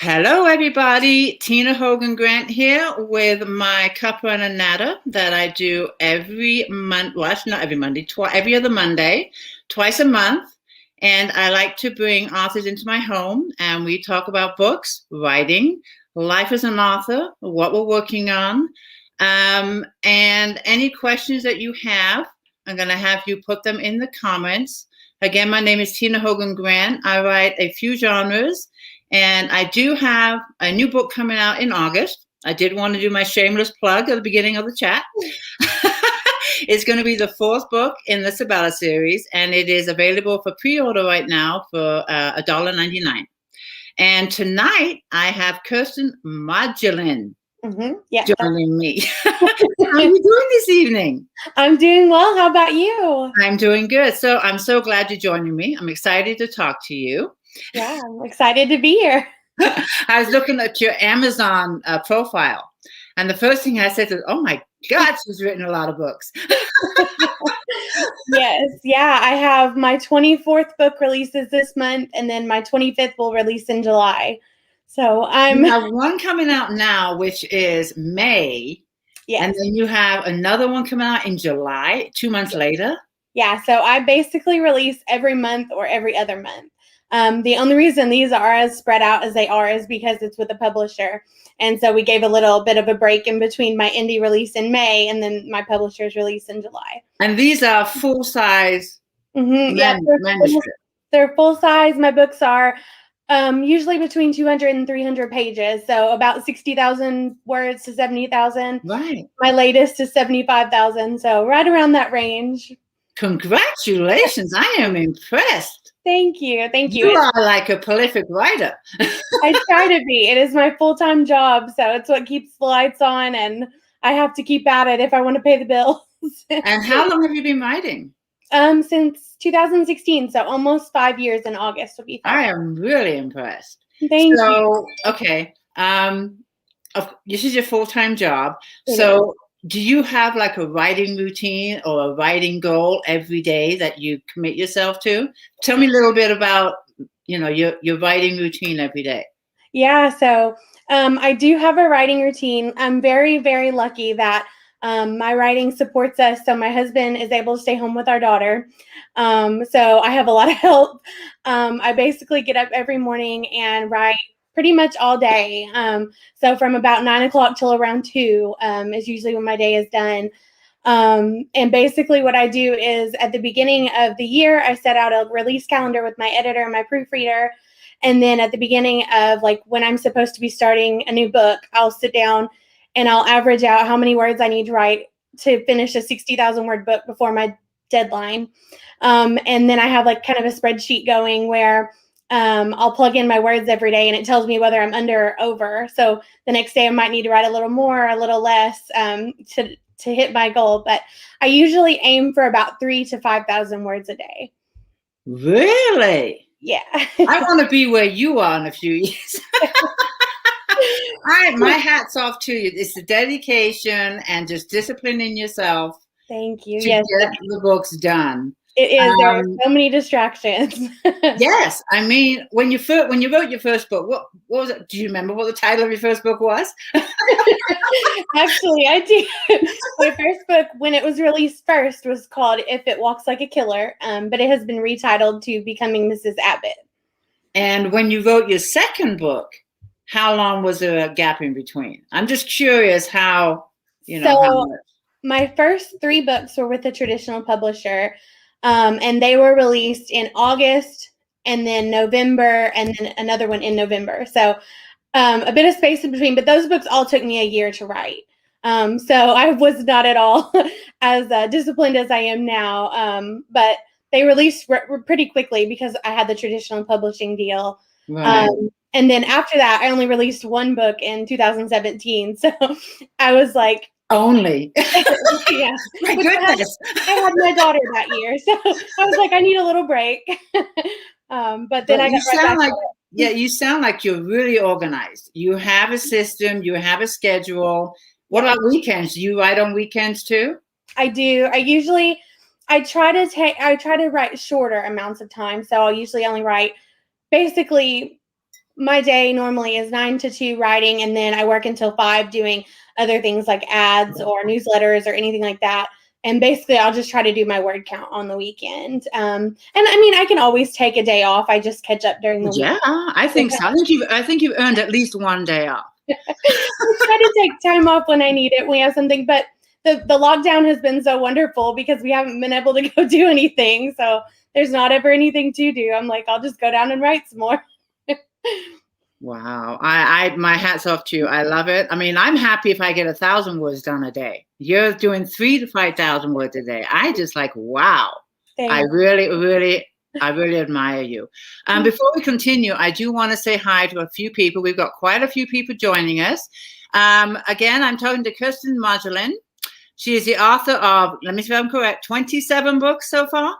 Hello, everybody. Tina Hogan Grant here with my Cuppa A Natter that I do every month. Well, it's not every Monday, every other Monday, twice a month. And I like to bring authors into my home and we talk about books, writing, life as an author, what we're working on, and any questions that you have. I'm going to have you put them in the comments. Again, my name is Tina Hogan Grant. I write a few genres. And I do have a new book coming out in August. I did want to do my shameless plug at the beginning of the chat. It's going to be the fourth book in the Sabella series, and it is available for pre-order right now for $1.99. And tonight I have Kiersten Modglin joining me. How are you doing this evening? I'm doing well. How about you? I'm doing good. So I'm so glad you're joining me. I'm excited to talk to you. Yeah, I'm excited to be here. I was looking at your Amazon profile, and the first thing I said was, "Oh my God, she's written a lot of books." Yes, yeah. I have my 24th book releases this month, and then my 25th will release in July. So You have one coming out now, which is May. Yes. And then you have another one coming out in July, 2 months later. Yeah, so I basically release every month or every other month. The only reason these are as spread out as they are is because it's with a publisher. And so we gave a little bit of a break in between my indie release in May and then my publisher's release in July. And these are full-size manuscripts. They're full-size. My books are usually between 200 and 300 pages. So about 60,000 words to 70,000. Right. My latest is 75,000. So right around that range. Congratulations. I am impressed. Thank you. Thank you. You are like a prolific writer. I try to be. It is my full-time job, so it's what keeps the lights on, and I have to keep at it if I want to pay the bills. And how long have you been writing? Since 2016, so almost 5 years in August will be 5. I am really impressed. Thank you. Okay. This is your full-time job. So do you have like a writing routine or a writing goal every day that you commit yourself to? Tell me a little bit about, your writing routine every day. Yeah, so I do have a writing routine. I'm very, very lucky that my writing supports us. So my husband is able to stay home with our daughter. So I have a lot of help. I basically get up every morning and write pretty much all day. So from about 9 o'clock till around 2 is usually when my day is done. And basically what I do is at the beginning of the year, I set out a release calendar with my editor and my proofreader. And then at the beginning of like when I'm supposed to be starting a new book, I'll sit down and I'll average out how many words I need to write to finish a 60,000 word book before my deadline. And then I have like kind of a spreadsheet going where I'll plug in my words every day and it tells me whether I'm under or over. So the next day I might need to write a little more, a little less to hit my goal. But I usually aim for about 3,000 to 5,000 words a day. Really? Yeah. I want to be where you are in a few years. My hat's off to you. It's the dedication and just disciplining yourself. Thank you. To get the books done. It is. There are so many distractions. Yes, I mean, when you wrote your first book, what was it? Do you remember what the title of your first book was? Actually, I do. My first book, when it was released first, was called "If It Walks Like a Killer," but it has been retitled to "Becoming Mrs. Abbott." And when you wrote your second book, how long was there a gap in between? I'm just curious how how much. My first 3 books were with a traditional publisher. And they were released in August and then November and then another one in November. So a bit of space in between, but those books all took me a year to write. So I was not at all as disciplined as I am now. But they released pretty quickly because I had the traditional publishing deal. Right. And then after that, I only released 1 book in 2017. So I was like, only. Yeah. My goodness. I had my daughter that year, so I was like, I need a little break. But then I got you sound like you're really organized. You have a system, you have a schedule. What about weekends? Do you write on weekends too? I do. I try to write shorter amounts of time. So I'll usually only write basically my day normally is 9 to 2 writing, and then I work until 5 doing other things like ads or newsletters or anything like that. And basically, I'll just try to do my word count on the weekend. And I mean, I can always take a day off. I just catch up during the week. Yeah, I think so. I think you've earned at least one day off. I try to take time off when I need it, when we have something. But the lockdown has been so wonderful because we haven't been able to go do anything. So there's not ever anything to do. I'm like, I'll just go down and write some more. Wow. My hat's off to you. I love it. I mean, I'm happy if I get 1,000 words done a day. You're doing 3,000 to 5,000 words a day. I just like, wow. I really admire you. Before we continue, I do want to say hi to a few people. We've got quite a few people joining us. Again, I'm talking to Kiersten Modglin. She is the author of, let me see if I'm correct, 27 books so far?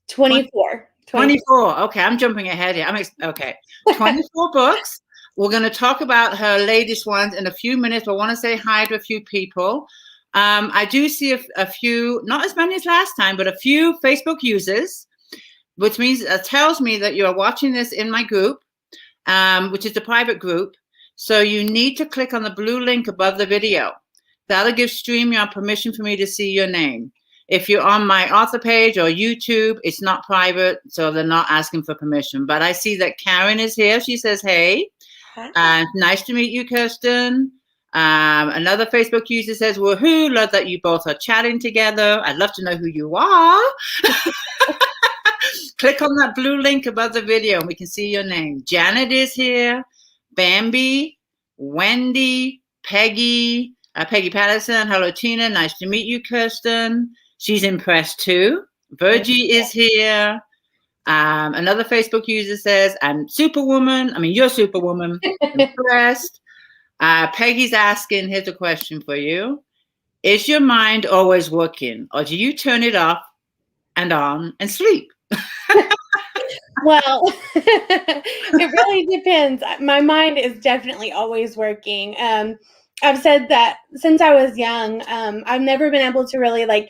24. 24. Okay, I'm jumping ahead here. Okay, 24 books. We're going to talk about her latest ones in a few minutes. I want to say hi to a few people. I do see a few, not as many as last time, but a few Facebook users, which means tells me that you are watching this in my group, which is the private group. So you need to click on the blue link above the video. That'll give StreamYard permission for me to see your name. If you're on my author page or YouTube, it's not private, so they're not asking for permission. But I see that Karen is here. She says, hey, nice to meet you, Kiersten. Another Facebook user says, woohoo, love that you both are chatting together. I'd love to know who you are. Click on that blue link above the video and we can see your name. Janet is here. Bambi, Wendy, Peggy Patterson. Hello, Tina. Nice to meet you, Kiersten. She's impressed too. Virgie is here. Another Facebook user says, I'm Superwoman. I mean, you're Superwoman. Impressed. Peggy's asking, here's a question for you. Is your mind always working, or do you turn it off and on and sleep? Well, it really depends. My mind is definitely always working. I've said that since I was young, I've never been able to really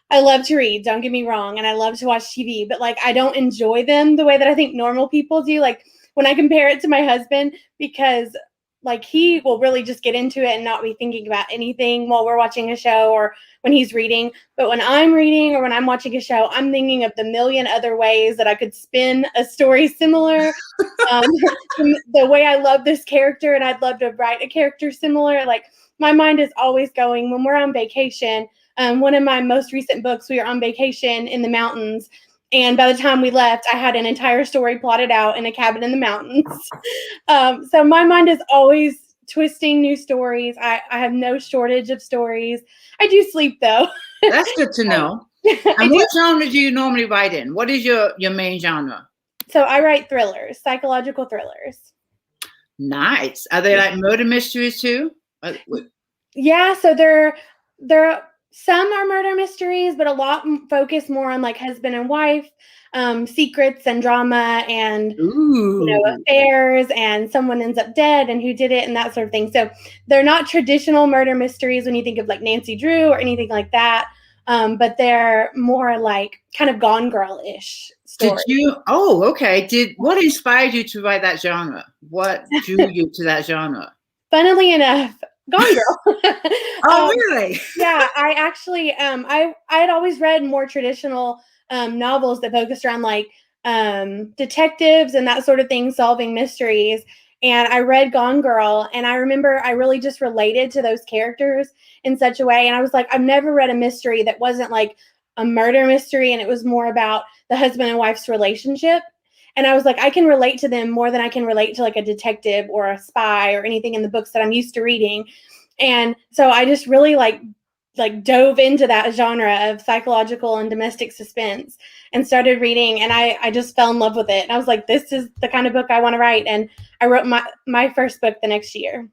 I love to read, don't get me wrong, and I love to watch TV, but I don't enjoy them the way that I think normal people do. When I compare it to my husband, because he will really just get into it and not be thinking about anything while we're watching a show or when he's reading. But when I'm reading or when I'm watching a show, I'm thinking of the million other ways that I could spin a story similar. The way I love this character and I'd love to write a character similar. My mind is always going. When we're on vacation, one of my most recent books, we were on vacation in the mountains. And by the time we left, I had an entire story plotted out in a cabin in the mountains. So my mind is always twisting new stories. I have no shortage of stories. I do sleep, though. That's good to know. And what genre do you normally write in? What is your main genre? So I write thrillers, psychological thrillers. Nice. Are they like murder mysteries too? Yeah, so they're some are murder mysteries, but a lot focus more on husband and wife, secrets and drama and affairs, and someone ends up dead and who did it and that sort of thing. So they're not traditional murder mysteries when you think of Nancy Drew or anything like that, but they're more kind of Gone Girl-ish stories. Okay. What inspired you to write that genre? What drew you to that genre? Funnily enough, Gone Girl. Oh, really? Yeah, I actually, I had always read more traditional novels that focused around detectives and that sort of thing, solving mysteries. And I read Gone Girl, and I remember I really just related to those characters in such a way. And I was like, I've never read a mystery that wasn't a murder mystery, and it was more about the husband and wife's relationship. And I was like, I can relate to them more than I can relate to a detective or a spy or anything in the books that I'm used to reading. And so I just really dove into that genre of psychological and domestic suspense and started reading, and I just fell in love with it. And I was like, this is the kind of book I want to write. And I wrote my first book the next year.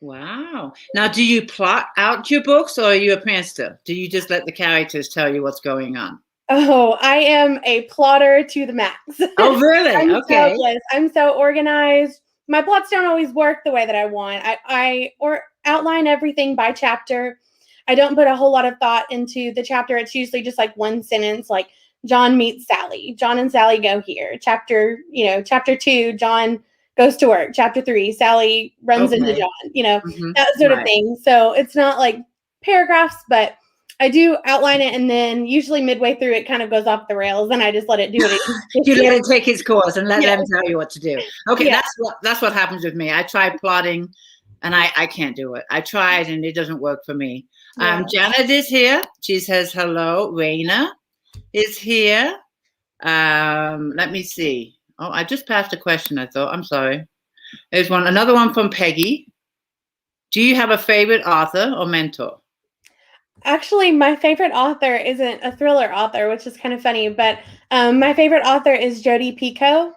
Wow. Now, do you plot out your books, or are you a prankster? Do you just let the characters tell you what's going on? Oh, I am a plotter to the max. Oh, really? Okay. I'm so organized. My plots don't always work the way that I want. I outline everything by chapter. I don't put a whole lot of thought into the chapter. It's usually just one sentence, John meets Sally. John and Sally go here. Chapter 2, John goes to work. Chapter 3, Sally runs into Okay. John, you know, Mhm. that sort of Right. thing. So it's not like paragraphs, but I do outline it, and then usually midway through it kind of goes off the rails, and I just let it do it. You let it take its course and let Yeah. them tell you what to do. Okay, Yeah. that's what happens with me. I try plotting, and I can't do it. I tried, and it doesn't work for me. Yeah. Janet is here. She says hello. Raina is here. Let me see. Oh, I just passed a question, I thought. I'm sorry. There's another one from Peggy. Do you have a favorite author or mentor? Actually, my favorite author isn't a thriller author, which is kind of funny, but my favorite author is Jodi Picoult.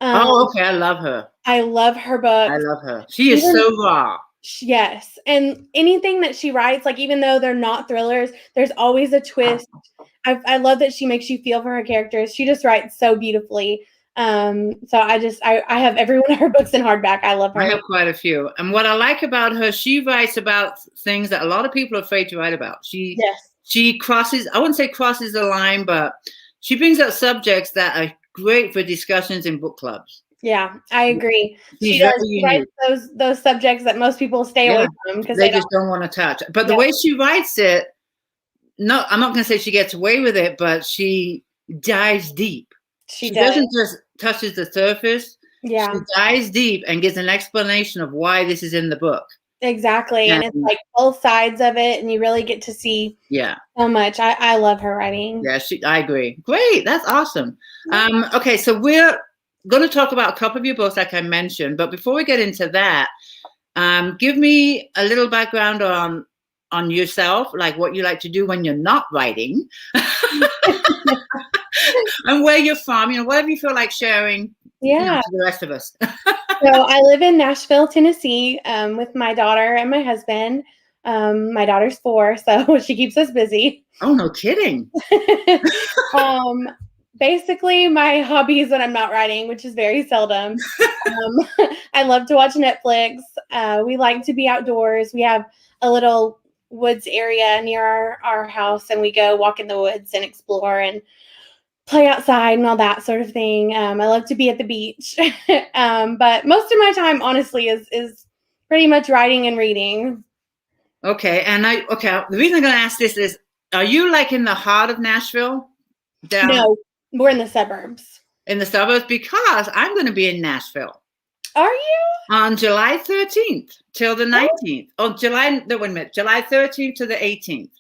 Oh, okay. I love her. I love her I books. love her. She is Even so raw. yes, and anything that she writes, like even though they're not thrillers, there's always a twist. I love that she makes you feel for her characters. She just writes so beautifully. So I have every one of her books in hardback. I love I her. have quite a few. And what I like about her, she writes about things that a lot of people are afraid to write about. Yes. She crosses, I wouldn't say crosses the line, but she brings up subjects that are great for discussions in book clubs. Yeah, I agree. She's She very does. She writes unique. those subjects that most people stay away Yeah. from because They they don't. just don't want to touch. But the Yeah, way she writes it, no, I'm not going to say she gets away with it, but she dives deep. she She does. doesn't just touches the surface. She Yeah, dives deep and gives an explanation of why this is in the book. exactly. And it's And like both sides of it, and you really get to see yeah. so much. I love her writing. Yeah, I agree. Great, that's awesome. Okay, so we're going to talk about a couple of your books, like I mentioned. But before we get into that, give me a little background on yourself, like what you like to do when you're not writing, and where you're from. You know, whatever you feel like sharing. You know, Yeah. to the rest of us. So I live in Nashville, Tennessee, with my daughter and my husband. My daughter's 4, so she keeps us busy. Oh, no kidding. um, Basically, my hobby is when I'm not writing, which is very seldom. I love to watch Netflix. We like to be outdoors. We have a little woods area near our house, and we go walk in the woods and explore and play outside and all that sort of thing. I love to be at the beach. But most of my time, honestly, is pretty much writing and reading. Okay, the reason I'm going to ask this is, are you like in the heart of Nashville, down No, we're in the suburbs. in the suburbs? Because I'm going to be in Nashville Are you? on July 13th till the Oh, 19th. Oh, no, wait a minute, July 13th to the 18th.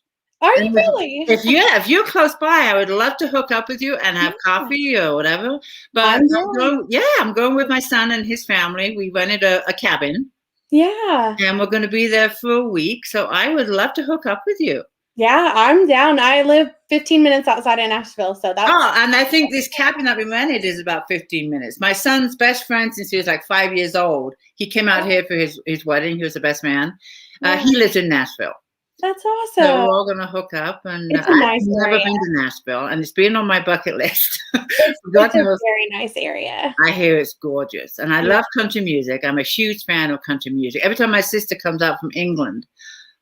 are you And really? if you're close by, I would love to hook up with you and have coffee or whatever. But I'm down. I'm going with my son and his family. We rented a cabin, Yeah. and we're going to be there for a week. So I would love to hook up with you. Yeah, I'm down. I live 15 minutes outside of Nashville, so that's Oh, and I think this cabin that we rented is about 15 minutes. My son's best friend since he was like 5 years old. He came out here for his wedding. He was the best man. yeah, He lives in Nashville. that's So awesome. we're all going to hook up. And It's a I've nice never area. been to Nashville, and it's been on my bucket list. It's a very nice area. I hear it's gorgeous. And I love country music. I'm a huge fan of country music. Every time my sister comes out from England,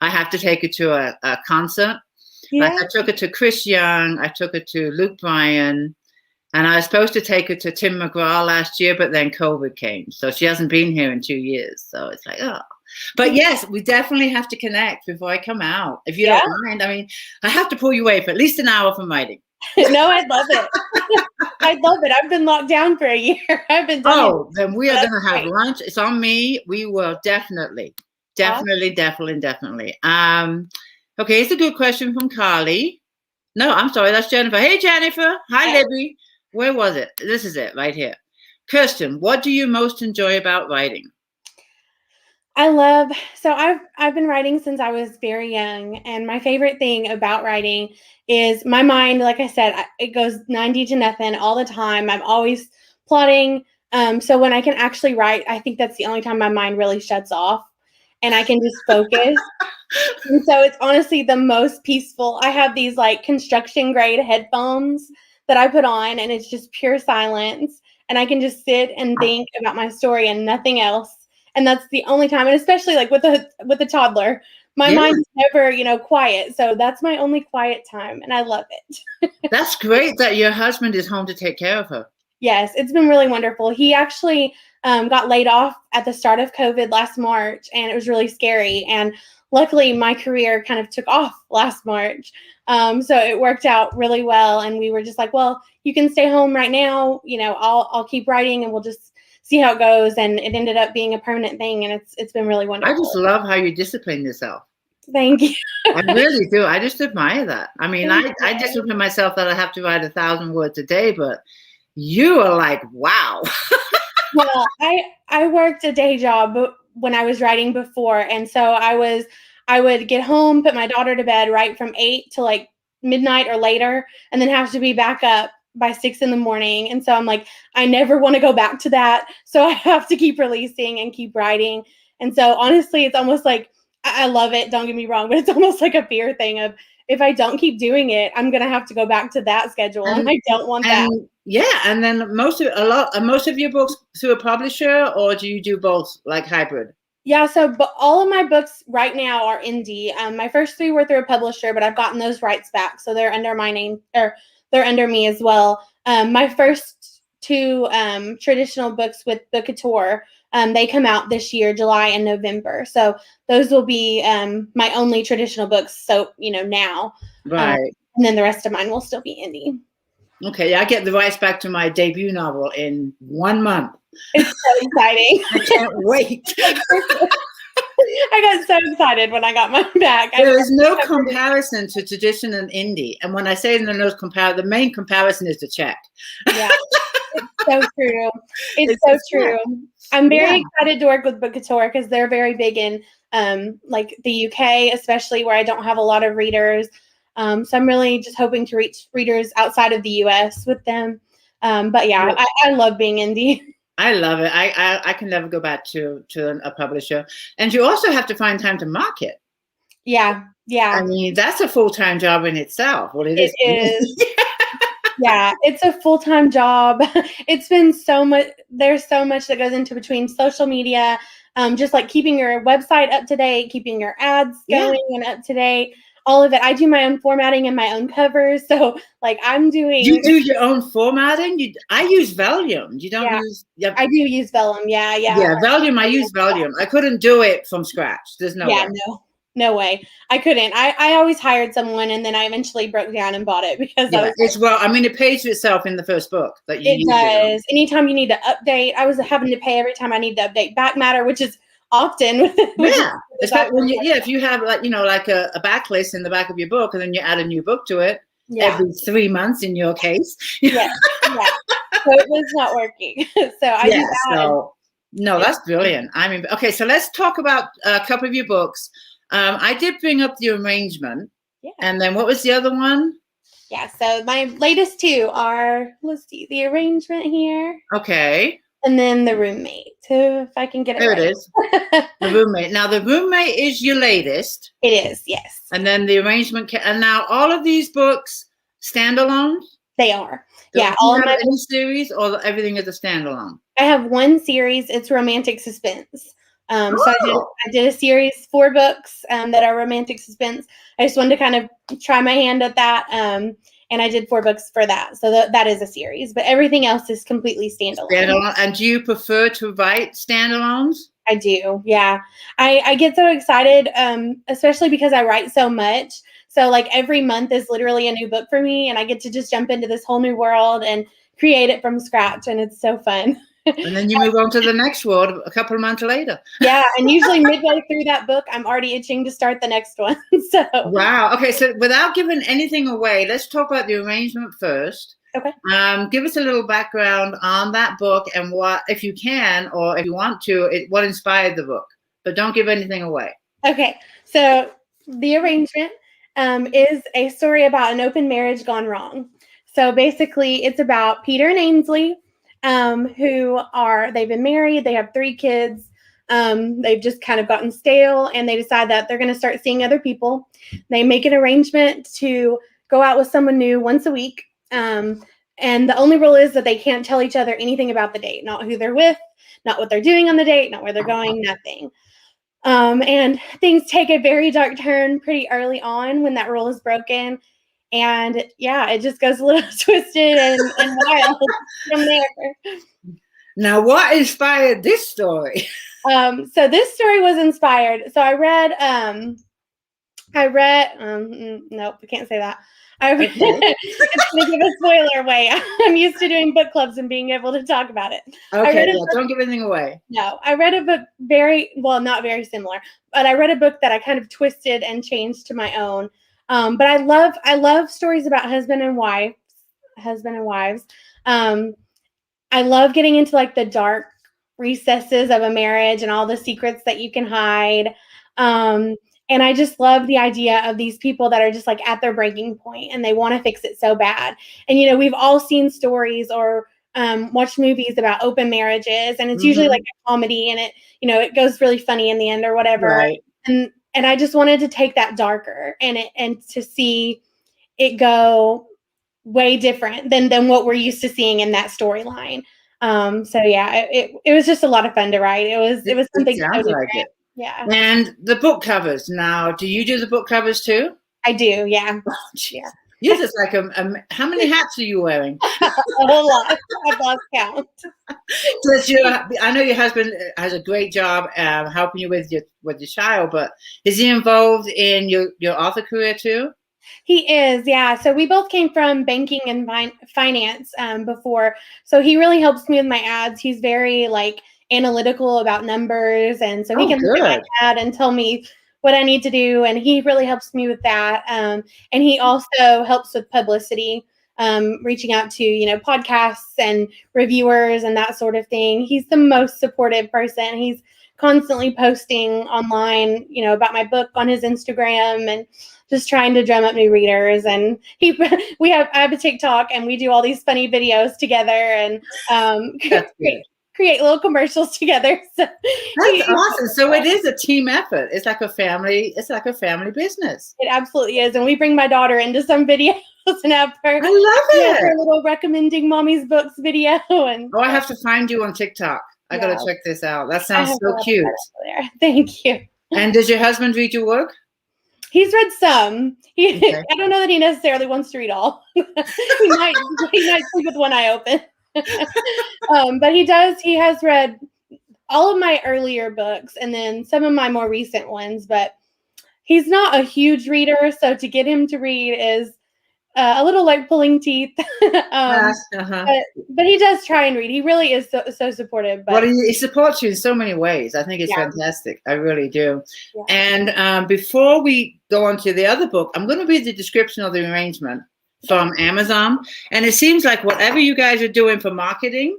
I have to take her to a concert. Yeah. Like I took her to Chris Young, I took her to Luke Bryan, and I was supposed to take her to Tim McGraw last year, but then COVID came. So she hasn't been here in 2 years. So it's like, oh. But yes, we definitely have to connect before I come out. If you don't mind. I mean, I have to pull you away for at least an hour from writing. No, I'd love it. I'd love it. I've been locked down for a year. I've been done. Oh, then we are going to have lunch. It's on me. We will definitely. Okay, it's a good question from Carly. No, I'm sorry, that's Jennifer. Hey, Jennifer. Hi, Libby. Where was it? This is it right here. Kiersten, what do you most enjoy about writing? I've been writing since I was very young, and my favorite thing about writing is my mind. Like I said, it goes 90 to nothing all the time. I'm always plotting. So when I can actually write, I think that's the only time my mind really shuts off, and I can just focus. And so it's honestly the most peaceful. I have these like construction grade headphones that I put on, and it's just pure silence, and I can just sit and think about my story and nothing else. And that's the only time, and especially like with a toddler, my mind is never, quiet. So that's my only quiet time, and I love it. That's great that your husband is home to take care of her. Yes, it's been really wonderful. He actually got laid off at the start of COVID last March, and it was really scary. And luckily, my career kind of took off last March. So it worked out really well. And we were just like, well, you can stay home right now. I'll keep writing and we'll just see how it goes. And it ended up being a permanent thing. And it's been really wonderful. I just love how you discipline yourself. Thank you. I really do. I just admire that. I mean, I discipline myself that I have to write 1,000 words a day, but you are like, wow. Well, I worked a day job when I was writing before. And so I would get home, put my daughter to bed, write from 8 to like midnight or later, and then have to be back up by 6 in the morning. And so I'm like, I never want to go back to that. So I have to keep releasing and keep writing. And so honestly, it's almost like, I love it. Don't get me wrong, but it's almost like a fear thing of, if I don't keep doing it, I'm going to have to go back to that schedule. And I don't want that. Yeah. And then most of your books through a publisher, or do you do both, like hybrid? Yeah. So all of my books right now are indie. My first 3 were through a publisher, but I've gotten those rights back. So they're under my name, or they're under me as well. My first 2 traditional books with Bookouture, they come out this year, July and November. So those will be my only traditional books. So, now. Right. And then the rest of mine will still be indie. Okay. I get the rights back to my debut novel in 1 month. It's so exciting. I can't wait. I got so excited when I got mine back. There is no comparison to tradition and indie. And when I say the main comparison is the check. Yeah, it's so true. It's so true. I'm very excited to work with Bookouture because they're very big in like the UK, especially where I don't have a lot of readers. So I'm really just hoping to reach readers outside of the US with them. But yeah, I love being indie. I love it. I can never go back to a publisher. And you also have to find time to market. Yeah. I mean, that's a full-time job in itself. Well, it is. Yeah, it's a full-time job. It's been so much. There's so much that goes into between social media, just like keeping your website up to date, keeping your ads going and up to date. All of it. I do my own formatting and my own covers. So like I'm doing. You do your own formatting? I use Vellum. You don't use. Yeah. I do use Vellum. Yeah. Yeah, Vellum. I use Vellum. I couldn't do it from scratch. There's no way. No way. I couldn't. I always hired someone, and then I eventually broke down and bought it because it pays for itself in the first book that you use. It does. Anytime you need to update, I was having to pay every time I need to update back matter, which is often. If you have like a backlist in the back of your book, and then you add a new book to it every 3 months in your case. Yeah. So it was not working. So I do that. No, that's brilliant. I mean, okay, so let's talk about a couple of your books. I did bring up the arrangement. Yeah. And then what was the other one? Yeah, so my latest 2 are, let's see, the arrangement here. Okay. And then the roommate. So if I can get it there right. It is. The roommate. Now, the roommate is your latest. It is, yes. And then the arrangement. And now all of these books standalone? They are. Do you have any series, or everything is a standalone? I have one series. It's romantic suspense. So I did a series, 4 books that are romantic suspense. I just wanted to kind of try my hand at that. And I did 4 books for that. So that is a series, but everything else is completely standalone. And do you prefer to write standalones? I do. Yeah. I get so excited, especially because I write so much. So like every month is literally a new book for me, and I get to just jump into this whole new world and create it from scratch. And it's so fun. And then you move on to the next world a couple of months later. Yeah, and usually midway through that book, I'm already itching to start the next one. So wow. Okay, so without giving anything away, let's talk about the arrangement first. Okay. Give us a little background on that book and what, if you can, or if you want to, what inspired the book. But don't give anything away. Okay. So the arrangement is a story about an open marriage gone wrong. So basically, it's about Peter and Ainsley. They've been married, they have 3 kids, they've just kind of gotten stale, and they decide that they're going to start seeing other people. They make an arrangement to go out with someone new once a week, and the only rule is that they can't tell each other anything about the date, not who they're with, not what they're doing on the date, not where they're going, nothing. And things take a very dark turn pretty early on when that rule is broken. And yeah, it just goes a little twisted and wild from there. Now, what inspired this story? So this story was inspired. So I read, nope, I can't say that. Okay. It's going to give a spoiler away. I'm used to doing book clubs and being able to talk about it. Okay, yeah, don't give anything away. No, I read a book not very similar, but I read a book that I kind of twisted and changed to my own. But I love stories about husband and wives. I love getting into like the dark recesses of a marriage and all the secrets that you can hide. And I just love the idea of these people that are just like at their breaking point and they want to fix it so bad. And, we've all seen stories or watched movies about open marriages, and it's usually like a comedy, and it goes really funny in the end or whatever. Right. And I just wanted to take that darker and to see it go way different than what we're used to seeing in that storyline. So yeah, it was just a lot of fun to write. It was something. It sounds like it. Yeah. And the book covers. Now, do you do the book covers too? I do. Yeah. Oh, yeah. You're just like how many hats are you wearing? A whole lot. I've lost count. I know your husband has a great job helping you with your child, but is he involved in your author career too? He is, yeah. So we both came from banking and finance before. So he really helps me with my ads. He's very analytical about numbers, and so he can look at my ad and tell me what I need to do, and he really helps me with that. And he also helps with publicity, reaching out to podcasts and reviewers and that sort of thing. He's the most supportive person. He's constantly posting online, about my book on his Instagram and just trying to drum up new readers. And I have a TikTok, and we do all these funny videos together and create little commercials together. So that's awesome. So it is a team effort. It's like a family business. It absolutely is. And we bring my daughter into some videos and have her. I love it. Her little recommending mommy's books video. And I have to find you on TikTok. I got to check this out. That sounds so cute. Thank you. And does your husband read your work? He's read some. I don't know that he necessarily wants to read all. he might sleep with one eye open. But he does. He has read all of my earlier books and then some of my more recent ones. But he's not a huge reader, so to get him to read is a little like pulling teeth. But he does try and read. He really is so supportive. But he supports you in so many ways. I think it's fantastic. I really do. Yeah. And before we go on to the other book, I'm going to read the description of the arrangement from Amazon. And it seems like whatever you guys are doing for marketing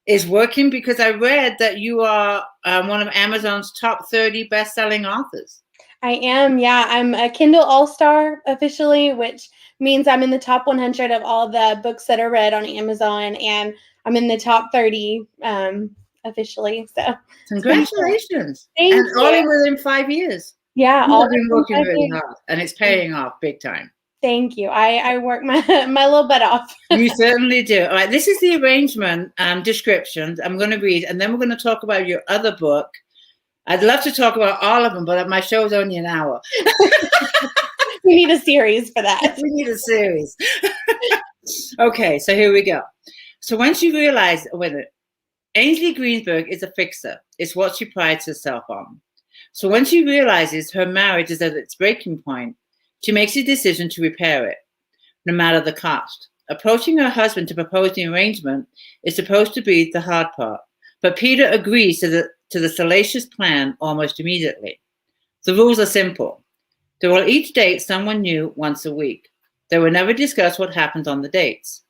is working, because I read that you are one of Amazon's top 30 best-selling authors. I am, yeah. I'm a Kindle All-Star officially, which means I'm in the top 100 of all the books that are read on Amazon, and I'm in the top 30 officially. So congratulations. Thank you. All within 5 years. Yeah. You've been working really hard, and it's paying off big time. Thank you. I work my little butt off. You certainly do. All right, this is the arrangement descriptions I'm going to read, and then we're going to talk about your other book. I'd love to talk about all of them, but my show's only an hour. We need a series for that. We need a series. Okay, so here we go. So when she realized, Ainsley Greensburg is a fixer. It's what she prides herself on. So when she realizes her marriage is at its breaking point, she makes a decision to repair it, no matter the cost. Approaching her husband to propose the arrangement is supposed to be the hard part, but Peter agrees to the salacious plan almost immediately. The rules are simple. They will each date someone new once a week. They will never discuss what happens on the dates.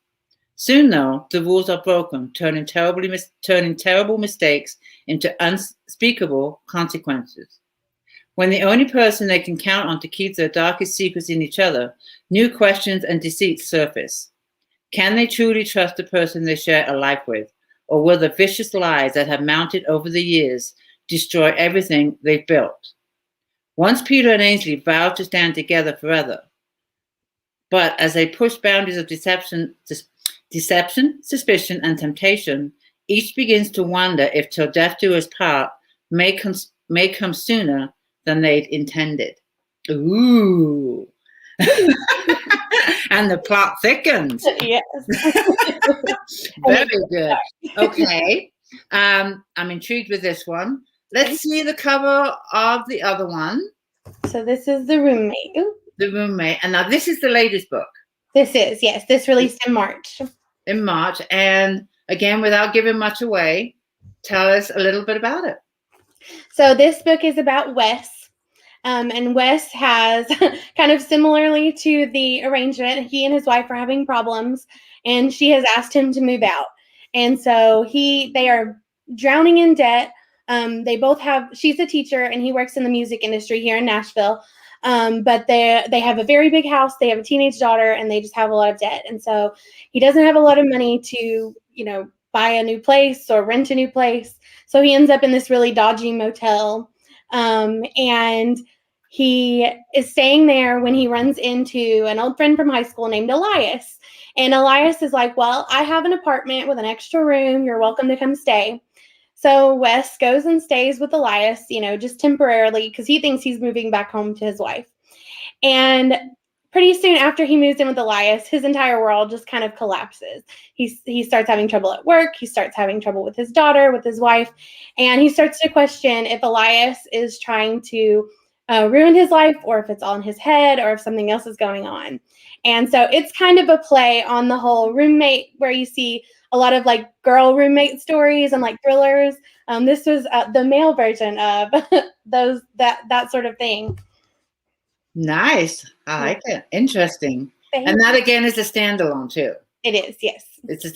Soon, though, the rules are broken, turning terrible mistakes into unspeakable consequences. When the only person they can count on to keep their darkest secrets in each other, new questions and deceits surface. Can they truly trust the person they share a life with, or will the vicious lies that have mounted over the years destroy everything they've built? Once Peter and Ainsley vowed to stand together forever, but as they push boundaries of deception, suspicion, and temptation, each begins to wonder if till death do us part may come sooner than they'd intended. Ooh. And the plot thickens. Yes. Very good. Okay. I'm intrigued with this one. Let's see the cover of the other one. So this is The Roommate. Ooh. The Roommate. And now this is the latest book. This is, yes. This released in March. In March. And again, without giving much away, tell us a little bit about it. So this book is about Wes. And Wes has, kind of similarly to the arrangement, he and his wife are having problems, and she has asked him to move out. And so they are drowning in debt. They both have, she's a teacher and he works in the music industry here in Nashville. But they have a very big house. They have a teenage daughter and they just have a lot of debt. And so he doesn't have a lot of money to, buy a new place or rent a new place. So he ends up in this really dodgy motel. And he is staying there when he runs into an old friend from high school named Elias. And Elias is like, well, I have an apartment with an extra room. You're welcome to come stay. So Wes goes and stays with Elias, just temporarily because he thinks he's moving back home to his wife. And pretty soon after he moves in with Elias, his entire world just kind of collapses. He starts having trouble at work. He starts having trouble with his daughter, with his wife. And he starts to question if Elias is trying to ruin his life or if it's all in his head or if something else is going on. And so it's kind of a play on the whole roommate where you see a lot of like girl roommate stories and like thrillers. This was the male version of that sort of thing. Nice. I like it. Interesting. And that again is a standalone too. It is, yes.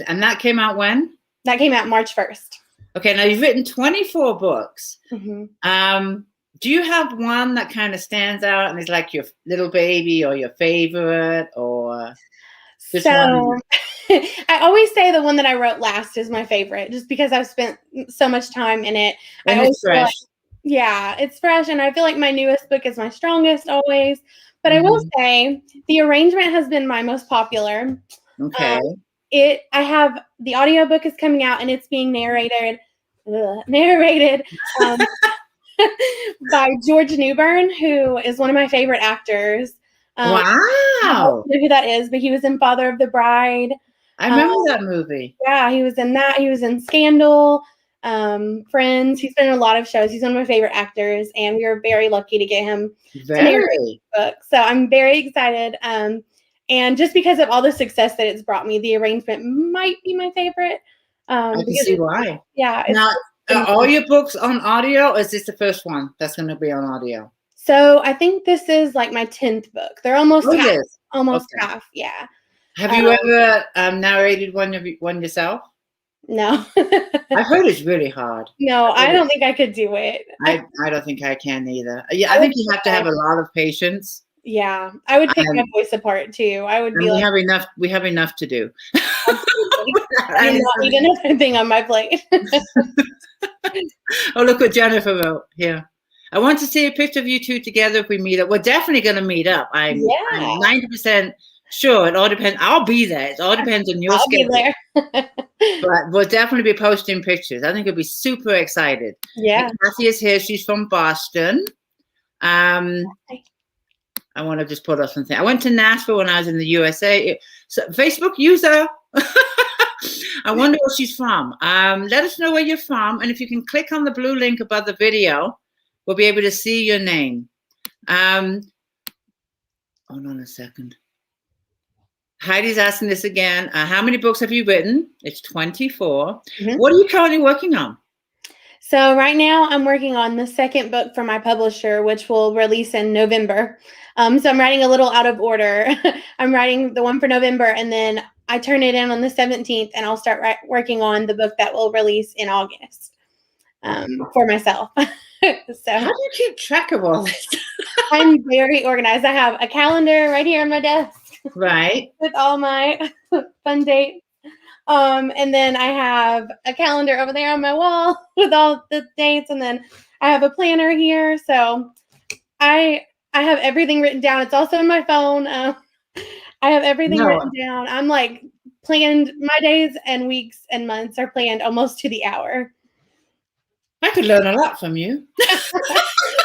And that came out when? That came out March 1st. Okay, now you've written 24 books. Mm-hmm. Do you have one that kind of stands out and is like your little baby or your favorite or just one? I always say the one that I wrote last is my favorite just because I've spent so much time in it. And it's fresh. It's fresh. And I feel like my newest book is my strongest always. But I will say the arrangement has been my most popular. Okay. I have the audiobook is coming out and it's being narrated by George Newbern, who is one of my favorite actors. Wow. I don't know who that is, but he was in Father of the Bride. I remember that movie. Yeah, he was in that. He was in Scandal, Friends. He's been in a lot of shows. He's one of my favorite actors, and we were very lucky to get him to narrate the book. So I'm very excited. And just because of all the success that it's brought me, the arrangement might be my favorite. I can see why. Yeah. Now, are all your books on audio, or is this the first one that's going to be on audio? So I think this is like my 10th book. They're almost half. Almost okay. half, yeah. Have you ever narrated one yourself? No. I heard it's really hard. No, I don't think I could do it. I don't think I can either. Yeah, I think you have to have a lot of patience. Yeah, I would pick my voice apart too. I would be like, we have enough to do. I do not need another thing on my plate. Oh, look what Jennifer wrote here. I want to see a picture of you two together if we meet up. We're definitely going to meet up. I'm 90% sure. It all depends. I'll be there. It all depends on your schedule. I'll be there. But we'll definitely be posting pictures. I think you'll be super excited. Yeah. And Kathy is here. She's from Boston. I want to just put up something. I went to Nashville when I was in the USA. So Facebook user. I wonder where she's from. Let us know where you're from. And if you can click on the blue link above the video, we'll be able to see your name. Hold on a second. Heidi's asking this again. How many books have you written? It's 24. Mm-hmm. What are you currently working on? So right now I'm working on the second book for my publisher, which will release in November. So I'm writing a little out of order. I'm writing the one for November, and then I turn it in on the 17th, and I'll start working on the book that will release in August for myself. So how do you keep track of all this? I'm very organized. I have a calendar right here on my desk. Right. With all my fun dates. And then I have a calendar over there on my wall with all the dates. And then I have a planner here. So I have everything written down. It's also in my phone. I have everything written down. I'm like planned. My days and weeks and months are planned almost to the hour. I could learn a lot from you.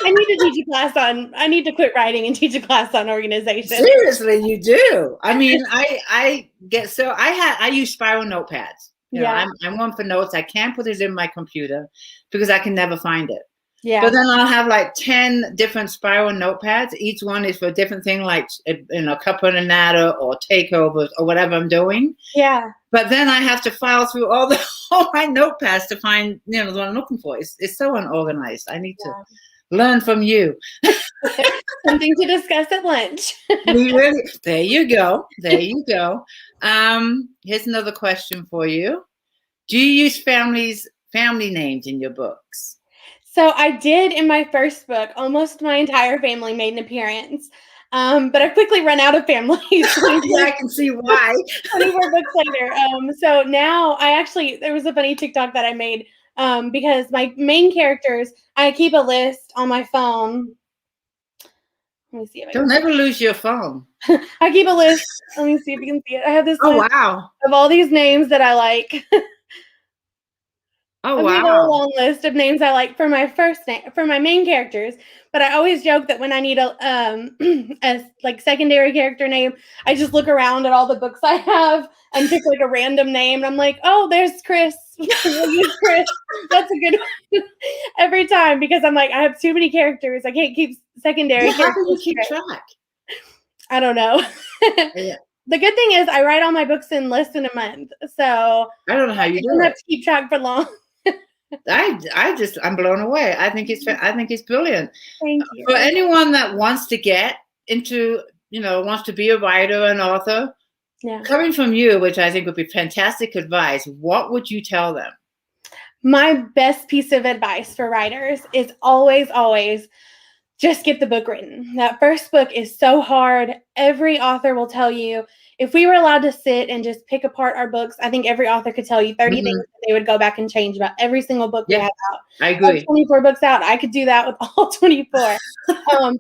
I need to teach a class on. I need to quit writing and teach a class on organization. Seriously, you do. I mean, I use spiral notepads. Yeah. I'm one for notes. I can't put it in my computer because I can never find it. Yeah. But then I'll have like 10 different spiral notepads. Each one is for a different thing, like Cuppa A Natter or takeovers or whatever I'm doing. Yeah. But then I have to file through all my notepads to find the one I'm looking for. It's so unorganized. I need to learn from you. Something to discuss at lunch. There you go. There you go. Here's another question for you. Do you use family names in your books? So I did in my first book. Almost my entire family made an appearance. But I quickly run out of families. Yeah, I can see why. 24 books later. So now there was a funny TikTok that I made because my main characters, I keep a list on my phone. Let me see if I Don't ever lose your phone. I keep a list. Let me see if you can see it. I have this list of all these names that I like. Oh, I made a long list of names I like for my for my main characters. But I always joke that when I need a secondary character name, I just look around at all the books I have and pick like a random name. And I'm like, oh, there's Chris. We'll use Chris. That's a good one every time because I'm like, I have too many characters. I can't keep secondary characters. How can you keep track? I don't know. Yeah. The good thing is I write all my books in less than a month. So I don't know how you do it. I don't have to keep track for long. I'm blown away. I think it's brilliant. Thank you. For anyone that wants to get into, wants to be a writer, an author, coming from you, which I think would be fantastic advice, what would you tell them? My best piece of advice for writers is always, always just get the book written. That first book is so hard. Every author will tell you, if we were allowed to sit and just pick apart our books, I think every author could tell you 30 things that they would go back and change about every single book we have out. I agree. 24 books out. I could do that with all 24.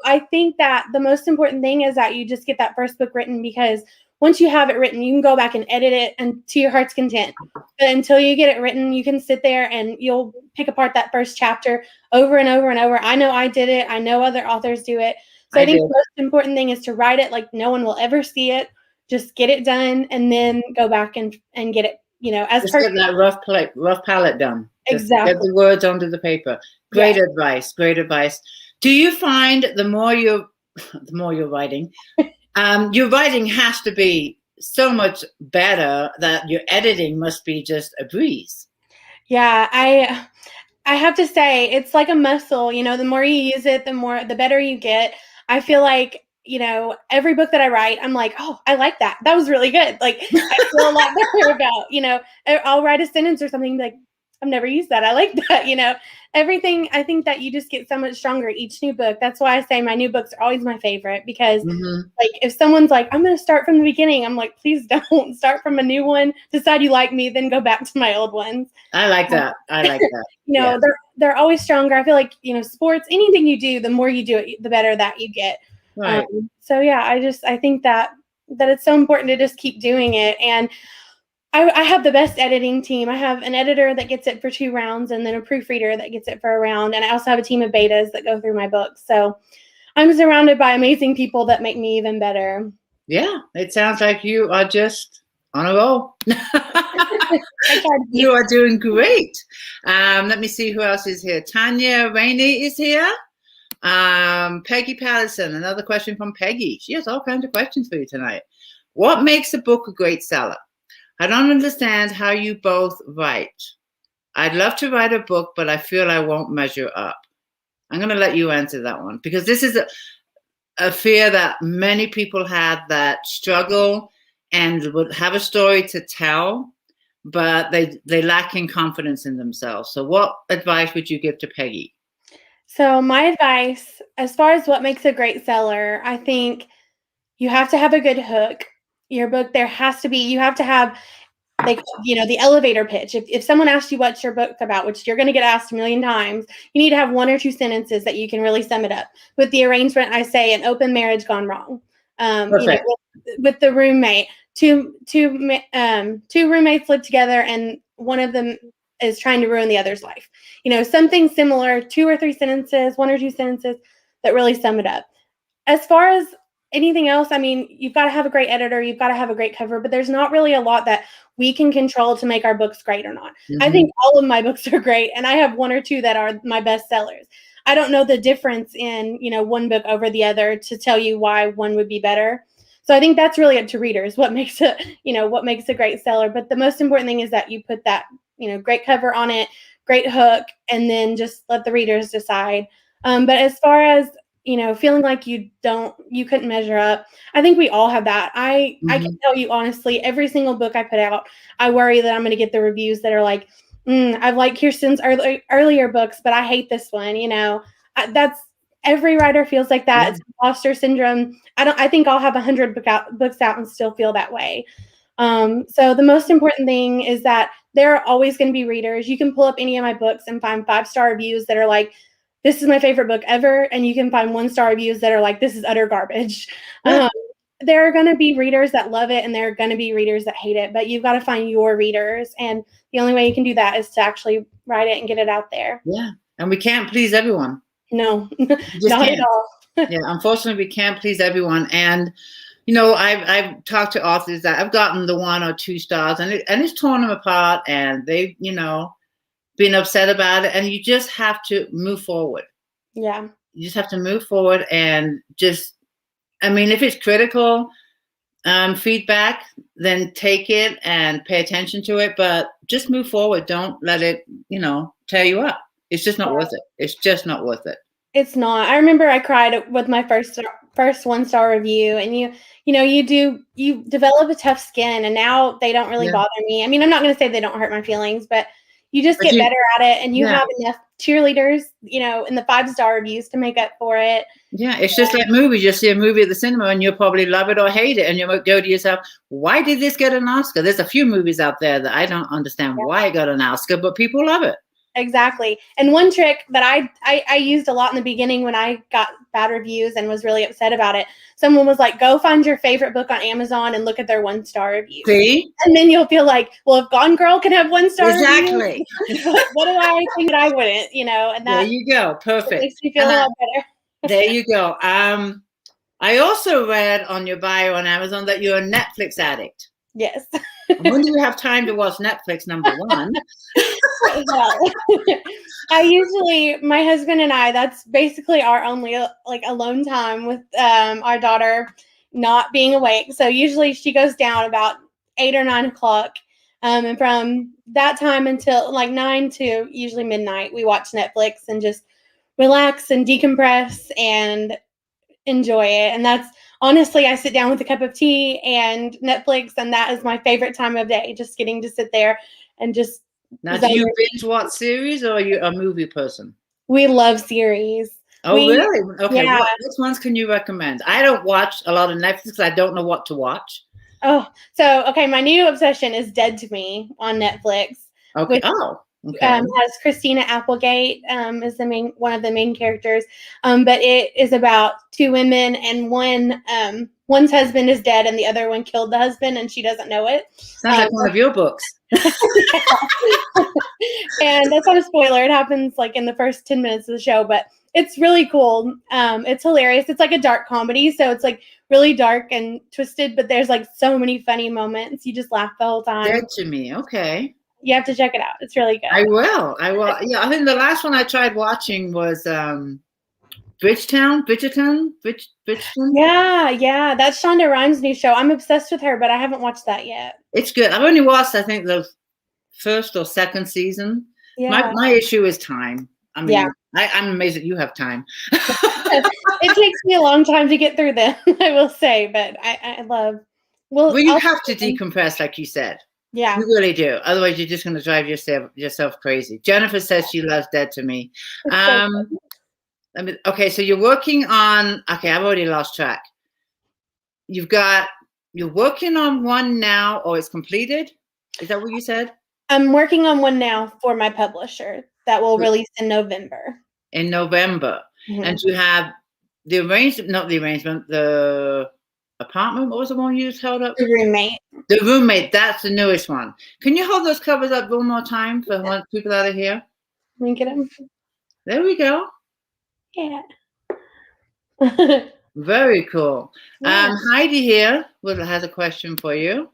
I think that the most important thing is that you just get that first book written because once you have it written, you can go back and edit it and to your heart's content. But until you get it written, you can sit there and you'll pick apart that first chapter over and over and over. I know I did it. I know other authors do it. So I think the most important thing is to write it like no one will ever see it. Just get it done and then go back and get it, as just get that rough palette done. Exactly. Get the words onto the paper. Great advice. Great advice. Do you find the more you're writing, your writing has to be so much better that your editing must be just a breeze? Yeah, I have to say it's like a muscle. The more you use it, the better you get. I feel like every book that I write, I'm like, oh, I like that. That was really good. Like I feel a lot better about. I'll write a sentence or something like, I've never used that. I like that. Everything. I think that you just get so much stronger each new book. That's why I say my new books are always my favorite because like if someone's like, I'm going to start from the beginning, I'm like, please don't start from a new one. Decide you like me, then go back to my old ones. I like that. They're always stronger. I feel like, sports, anything you do, the more you do it, the better that you get. Right. So yeah, I think that it's so important to just keep doing it. And I have the best editing team. I have an editor that gets it for 2 rounds and then a proofreader that gets it for a round. And I also have a team of betas that go through my books. So I'm surrounded by amazing people that make me even better. Yeah, it sounds like you are just on a roll. You are doing great. Let me see who else is here. Tanya Rainey is here. Peggy Patterson, another question from Peggy. She has all kinds of questions for you tonight. What makes a book a great seller? I don't understand how you both write. I'd love to write a book, but I feel I won't measure up. I'm going to let you answer that one because this is a fear that many people have that struggle and would have a story to tell, but they lack in confidence in themselves. So what advice would you give to Peggy? So my advice, as far as what makes a great seller, I think you have to have a good hook. Your book, you have to have the elevator pitch. If someone asks you what's your book about, which you're going to get asked a million times, you need to have 1 or 2 sentences that you can really sum it up. With the arrangement, I say an open marriage gone wrong. With the roommate, two roommates live together and one of them is trying to ruin the other's life. Something similar, 2 or 3 sentences, 1 or 2 sentences that really sum it up. As far as anything else, I mean, you've got to have a great editor, you've got to have a great cover, but there's not really a lot that we can control to make our books great or not. I think all of my books are great, and I have 1 or 2 that are my best sellers. I don't know the difference in, one book over the other to tell you why one would be better. So I think that's really up to readers, what makes a great seller. But the most important thing is that you put that, great cover on it, great hook, and then just let the readers decide. But as far as, feeling like you couldn't measure up, I think we all have that. I can tell you honestly, every single book I put out, I worry that I'm going to get the reviews that are like, I've liked Kiersten's earlier books, but I hate this one. That's every writer feels like that. It's imposter syndrome. I think I'll have 100 books out and still feel that way. So the most important thing is that there are always going to be readers. You can pull up any of my books and find 5-star reviews that are like, this is my favorite book ever. And you can find 1-star reviews that are like, this is utter garbage. There are going to be readers that love it and there are going to be readers that hate it, but you've got to find your readers. And the only way you can do that is to actually write it and get it out there. Yeah. And we can't please everyone. No, not at all. Yeah. Unfortunately, we can't please everyone. And, I've talked to authors that I've gotten the 1 or 2 stars and it's torn them apart and they've, been upset about it. And you just have to move forward. Yeah. You just have to move forward and just, if it's critical feedback, then take it and pay attention to it, but just move forward. Don't let it, tear you up. It's just not worth it. It's just not worth it. It's not. I remember I cried with my first 1-star review, and you develop a tough skin, and now they don't really bother me. I'm not going to say they don't hurt my feelings, but you just get better at it, and you have enough cheerleaders, in the 5-star reviews to make up for it. Yeah, it's just like movies. You see a movie at the cinema and you'll probably love it or hate it. And you might go to yourself, why did this get an Oscar? There's a few movies out there that I don't understand why it got an Oscar, but people love it. Exactly. And one trick that I used a lot in the beginning when I got bad reviews and was really upset about it, someone was like, go find your favorite book on Amazon and look at their 1-star reviews. See? And then you'll feel like, well, if Gone Girl can have 1-star exactly. reviews, what do I think that I wouldn't, And that, there you go. Perfect. Makes me feel a lot better. There you go. I also read on your bio on Amazon that you're a Netflix addict. Yes. When do you have time to watch Netflix, number one? My husband and I, that's basically our only alone time with our daughter not being awake. So usually she goes down about 8 or 9 o'clock. And from that time until 9 to usually midnight, we watch Netflix and just relax and decompress and enjoy it. And that's honestly, I sit down with a cup of tea and Netflix, and that is my favorite time of day, just getting to sit there and just. Now, do you binge watch series or are you a movie person? We love series. Oh, really? Okay. Yeah. Which ones can you recommend? I don't watch a lot of Netflix because I don't know what to watch. Oh, so, okay. My new obsession is Dead to Me on Netflix. Okay. Okay. Has Christina Applegate is one of the main characters, but it is about 2 women, and one's husband is dead and the other one killed the husband, and she doesn't know it. Sounds like one of your books. And that's not a spoiler. It happens in the first 10 minutes of the show, but it's really cool. It's hilarious. It's like a dark comedy, so it's really dark and twisted, but there's so many funny moments. You just laugh the whole time. Dead to Me. Okay. You have to check it out. It's really good. I will. Yeah, I think the last one I tried watching was Bridgerton. Yeah. That's Shonda Rhimes' new show. I'm obsessed with her, but I haven't watched that yet. It's good. I've only watched, I think, the first or second season. Yeah. My issue is time. I'm amazed that you have time. It takes me a long time to get through them, I will say, but I love. Well, you have to decompress, like you said. Yeah. You really do. Otherwise, you're just going to drive yourself crazy. Jennifer says she loves Dead to Me. Okay, so you're working on, I've already lost track. You're working on one now, or it's completed? Is that what you said? I'm working on one now for my publisher that will release in November. Mm-hmm. And you have the apartment. What was the one you just held up? The Roommate. The Roommate. That's the newest one. Can you hold those covers up one more time for people that are here? Let me get them. There we go. Yeah. Very cool. Yeah. Heidi here has a question for you.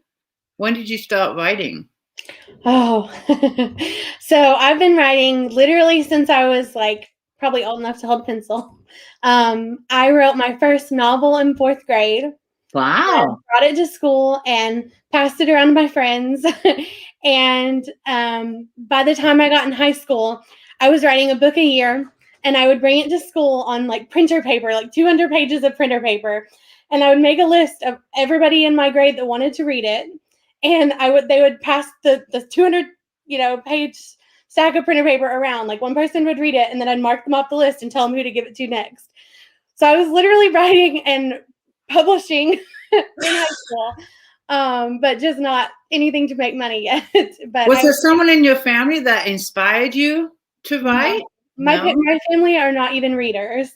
When did you start writing? Oh, so I've been writing literally since I was like probably old enough to hold a pencil. I wrote my first novel in 4th grade. Wow. Brought it to school and passed it around to my friends. And by the time I got in high school, I was writing a book a year, and I would bring it to school on like printer paper, like 200 pages of printer paper. And I would make a list of everybody in my grade that wanted to read it. And they would pass the 200, page stack of printer paper around. Like one person would read it, and then I'd mark them off the list and tell them who to give it to next. So I was literally writing and publishing in high school, but just not anything to make money yet. But was there someone in your family that inspired you to write? No. My family are not even readers.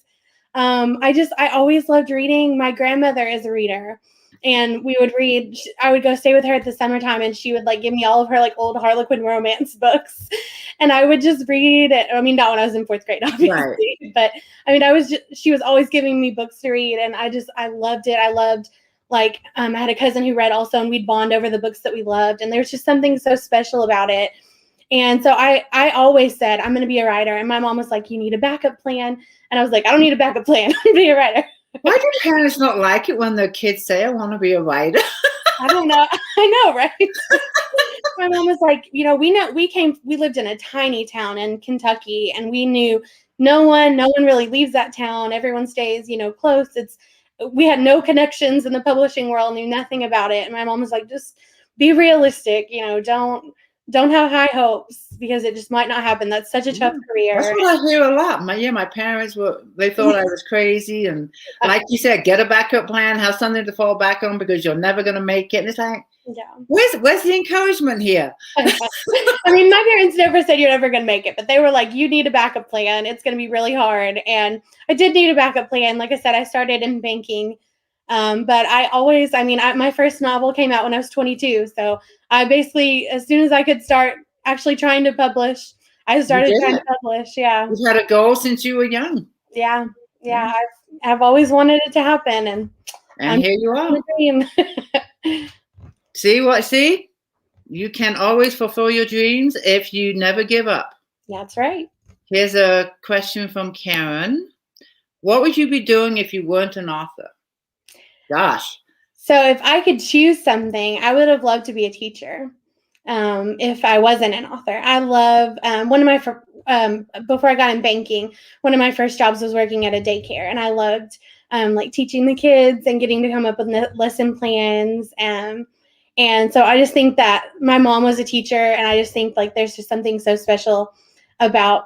I always loved reading. My grandmother is a reader, and we would read. I would go stay with her at the summertime, and she would like give me all of her like old Harlequin romance books, and I would just read it. I mean, not when I was in 4th grade, obviously, right. But I mean, she was always giving me books to read, and I loved it. I loved I had a cousin who read also, and we'd bond over the books that we loved, and there was just something so special about it. And so I always said, I'm going to be a writer. And my mom was like, you need a backup plan. And I was like, I don't need a backup plan. I'm going to be a writer. Why do parents not like it when their kids say, I want to be a writer? I don't know. I know, right? My mom was like, we lived in a tiny town in Kentucky, and we knew no one really leaves that town. Everyone stays, close. We had no connections in the publishing world, knew nothing about it. And my mom was like, just be realistic, don't have high hopes, because it just might not happen. That's such a tough career. That's what I hear a lot. My parents they thought I was crazy. And like you said, get a backup plan, have something to fall back on, because you're never going to make it. And it's like, yeah, where's the encouragement here? I mean, my parents never said you're never going to make it, but they were like, you need a backup plan. It's going to be really hard. And I did need a backup plan. Like I said, I started in banking. But my first novel came out when I was 22. So I basically, as soon as I could start actually trying to publish, I started trying to publish. Yeah. You've had a goal since you were young. Yeah. Yeah. I've always wanted it to happen. And here you are. See? You can always fulfill your dreams if you never give up. That's right. Here's a question from Karen. What would you be doing if you weren't an author? Gosh. So if I could choose something, I would have loved to be a teacher. If I wasn't an author, I love before I got in banking, one of my first jobs was working at a daycare, and I loved teaching the kids and getting to come up with lesson plans. And so I just think that my mom was a teacher, and I just think there's just something so special about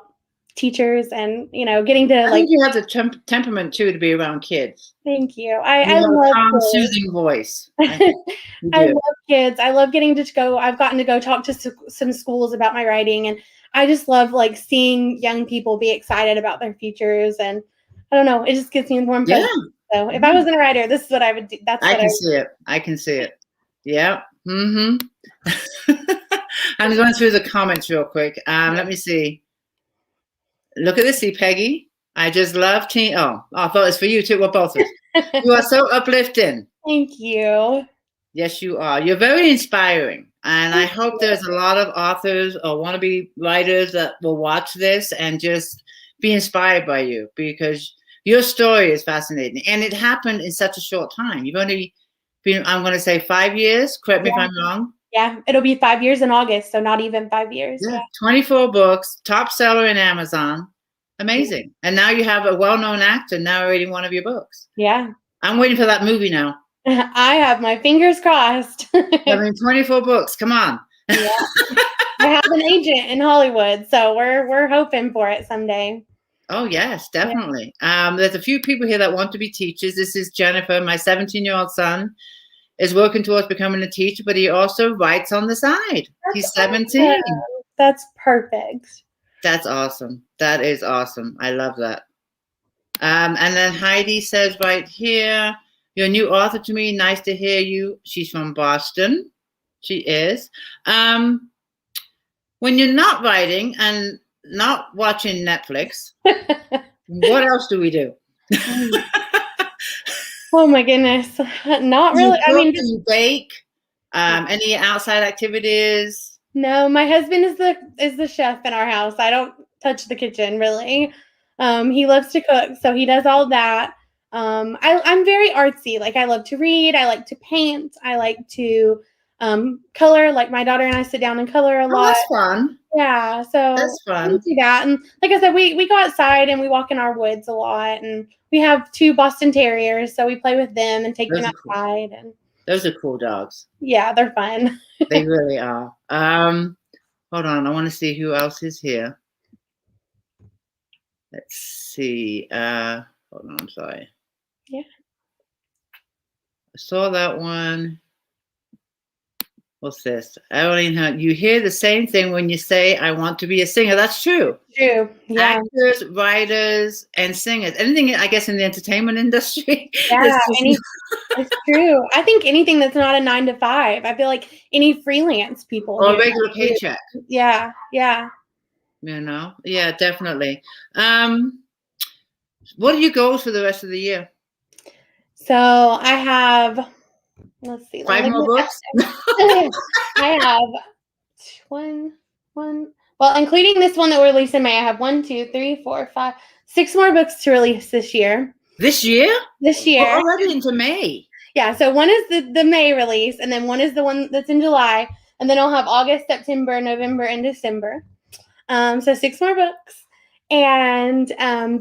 teachers, and getting to I think you have the temperament too to be around kids. Thank you. I love calm, soothing voice. I love kids. I love getting to go. I've gotten to go talk to some schools about my writing, and I just love seeing young people be excited about their futures. And I don't know, it just gives me warm. Yeah. So if I wasn't a writer, this is what I would do. I can see it. Yeah. Mm-hmm. I'm going through the comments real quick. Let me see. Look at this, see, Peggy. I just love teen. Oh, I thought it was for you too. Well, both of us. You are so uplifting. Thank you. Yes, you are. You're very inspiring. And I hope there's a lot of authors or wannabe writers that will watch this and just be inspired by you, because your story is fascinating. And it happened in such a short time. You've only been, I'm going to say 5 years. Correct me if I'm wrong. Yeah, it'll be 5 years in August, so not even 5 years. Yeah. 24 books, top seller in Amazon. Amazing. And now you have a well-known actor narrating one of your books. Yeah. I'm waiting for that movie now. I have my fingers crossed. 24 books. Come on. Yeah. I have an agent in Hollywood, so we're hoping for it someday. Oh, yes, definitely. Yeah. There's a few people here that want to be teachers. This is Jennifer, my 17-year-old son. Is working towards becoming a teacher, but he also writes on the side. He's 17. Awesome. That's perfect. That's awesome. That is awesome. I love that. And then Heidi says right here, You're a new author to me. Nice to hear you. She's from Boston. She is. When you're not writing and not watching Netflix, what else do we do? Oh my goodness. Not Do you really. I cook? mean, Do you bake? Any outside activities? no, my husband is the chef in our house. I don't touch the kitchen really. He loves to cook, so he does all that. I'm very artsy. Like I love to read. I like to paint. I like to color. Like my daughter and I sit down and color a Oh, lot. that's fun. Yeah, so That's we fun. do that. And like I said, we go outside and we walk in our woods a lot. And we have 2 Boston Terriers, so we play with them and take them Those are cool. outside. And Those are cool dogs. yeah, they're fun. They really are. Hold on. I want to see who else is here. Let's see. Hold on. I'm sorry. Yeah. I saw that one. What's this? Evelyn, you hear the same thing when you say, I want to be a singer. That's true. True. Yeah. Actors, writers, and singers. Anything, I guess, in the entertainment industry. Yeah. It's true. I think anything that's not a 9 to 5. I feel like any freelance people. Or a regular paycheck. Yeah. Yeah. You know? Yeah, definitely. What are your goals for the rest of the year? So I have, let's see. 5 more books? I have one. Well, including this one that we're releasing in May, I have 1, 2, 3, 4, 5, 6 more books to release this year. This year? This year. We're already into May. Yeah, so one is the May release, and then one is the one that's in July, and then I'll have August, September, November, and December. So 6 more books. And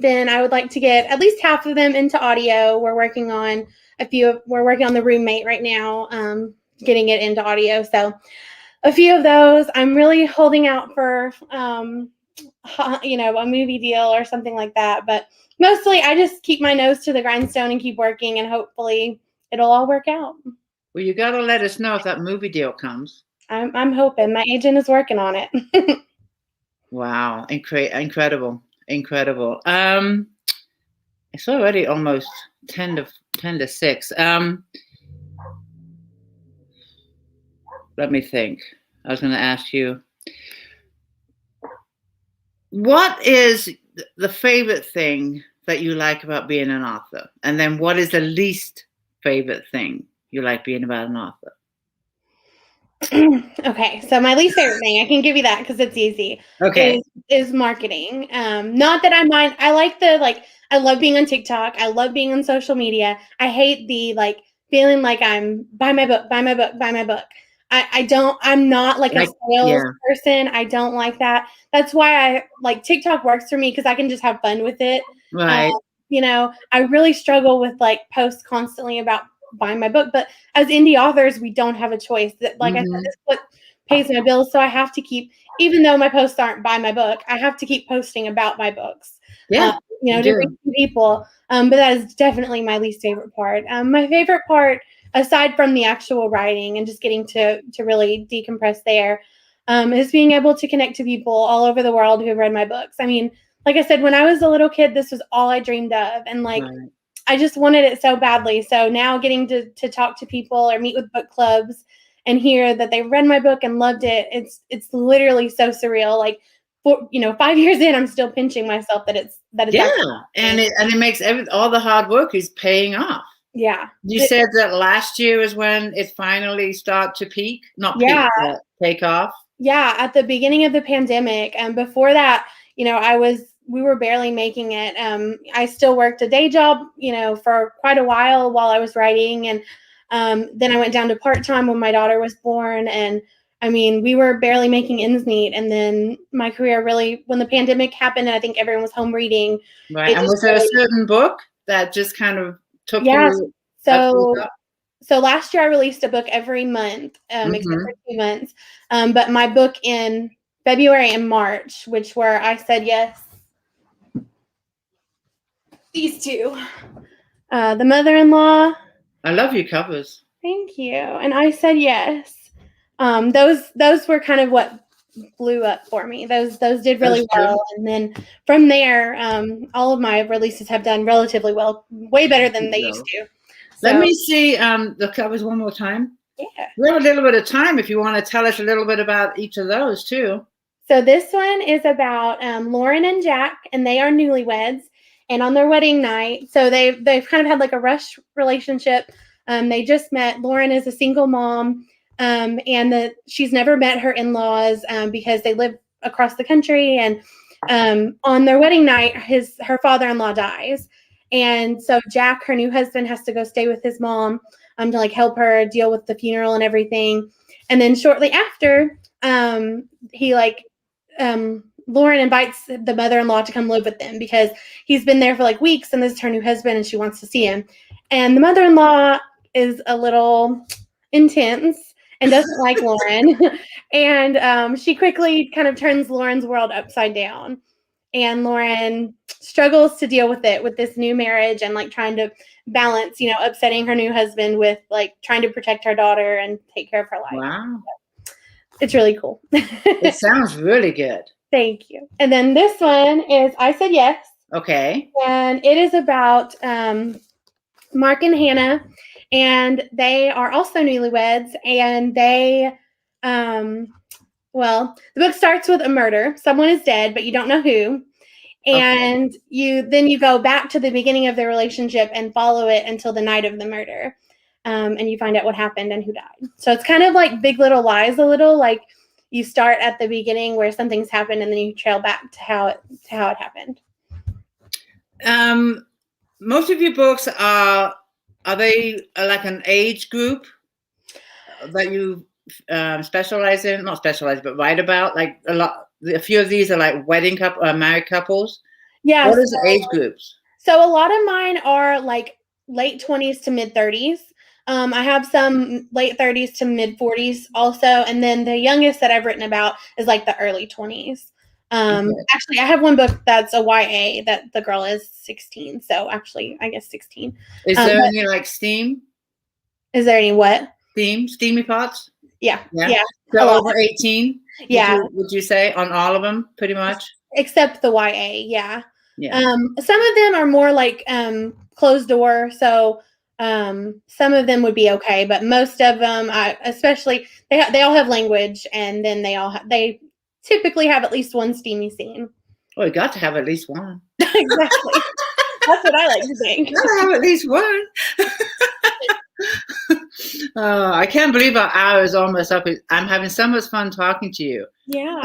then I would like to get at least half of them into audio. We're working on the roommate right now, getting it into audio. So a few of those, I'm really holding out for, a movie deal or something like that. But mostly I just keep my nose to the grindstone and keep working, and hopefully it'll all work out. Well, you got to let us know if that movie deal comes. I'm hoping. My agent is working on it. Wow. Incredible. It's already almost 10 to 6. Let me think. I was going to ask you, what is the favorite thing that you like about being an author? And then what is the least favorite thing you like being about an author? Okay, so my least favorite thing, I can give you that because it's easy. Okay. Is marketing. Not that I mind. I like I love being on TikTok. I love being on social media. I hate the feeling like I'm buy my book. I'm not like a sales person. I don't like that. That's why TikTok works for me because I can just have fun with it. Right. I really struggle with posts constantly about buying my book, but as indie authors, we don't have a choice. That, I said, this is what pays my bills, so I have to keep, even though my posts aren't buy my book, I have to keep posting about my books. Yeah, to reach people. But that is definitely my least favorite part. My favorite part, aside from the actual writing and just getting to really decompress there, is being able to connect to people all over the world who have read my books. I mean, like I said, when I was a little kid, this was all I dreamed of, and right. I just wanted it so badly. So now getting to talk to people or meet with book clubs and hear that they read my book and loved it, it's literally so surreal. 5 years in, I'm still pinching myself that it's and it makes all the hard work is paying off. Yeah. You said that last year is when it finally started to peak, not peak, but take off. Yeah, at the beginning of the pandemic, and before that, we were barely making it. I still worked a day job, for quite a while I was writing. And then I went down to part-time when my daughter was born. And I mean, we were barely making ends meet. And then my career really, when the pandemic happened, and I think everyone was home reading. Right. And was there a certain book that just kind of took you? So last year I released a book every month, except for 2 months. But my book in February and March, which were I Said Yes. These 2. The Mother-in-Law. I love your covers. Thank you. And I Said Yes. Those were kind of what blew up for me. Those did really well. And then from there, all of my releases have done relatively well, way better than they used to. Let So me see the covers one more time. yeah. We have a little bit of time if you want to tell us a little bit about each of those too. So this one is about Lauren and Jack, and they are newlyweds. And on their wedding night, so they've kind of had like a rush relationship. They just met. Lauren is a single mom, and she's never met her in-laws because they live across the country. And on their wedding night, her father-in-law dies, and so Jack, her new husband, has to go stay with his mom to like help her deal with the funeral and everything. And then shortly after, he like Lauren invites the mother-in-law to come live with them because he's been there for like weeks and this is her new husband and she wants to see him. And the mother-in-law is a little intense and doesn't like Lauren. And she quickly kind of turns Lauren's world upside down. And Lauren struggles to deal with it, with this new marriage and like trying to balance, upsetting her new husband with like trying to protect her daughter and take care of her life. Wow. It's really cool. It sounds really good. Thank you. And then this one is I Said Yes. Okay. And it is about Mark and Hannah. And they are also newlyweds. And they, the book starts with a murder. Someone is dead, but you don't know who. And you go back to the beginning of their relationship and follow it until the night of the murder. And you find out what happened and who died. So it's kind of like Big Little Lies a little, like you start at the beginning where something's happened and then you trail back to how it happened. Most of your books are they like an age group that you specialize in? Not specialize, but write about? Like a few of these are like married couples. Yeah. What is the age groups? So a lot of mine are like late 20s to mid 30s. I have some late 30s to mid 40s also. And then the youngest that I've written about is like the early 20s. Actually, I have one book that's a YA that the girl is 16. So actually, I guess 16. Is there any like steam? Is there any what? Steamy parts? Yeah. So over 18? Yeah. Would you say on all of them pretty much? Except the YA, yeah. Yeah. Some of them are more like closed door. So some of them would be okay, but most of them, especially they all have language, and then they typically have at least one steamy scene. Well, you got to have at least one. Exactly. That's what I like to think. You gotta have at least one. I can't believe our hour is almost up. I'm having so much fun talking to you. Yeah.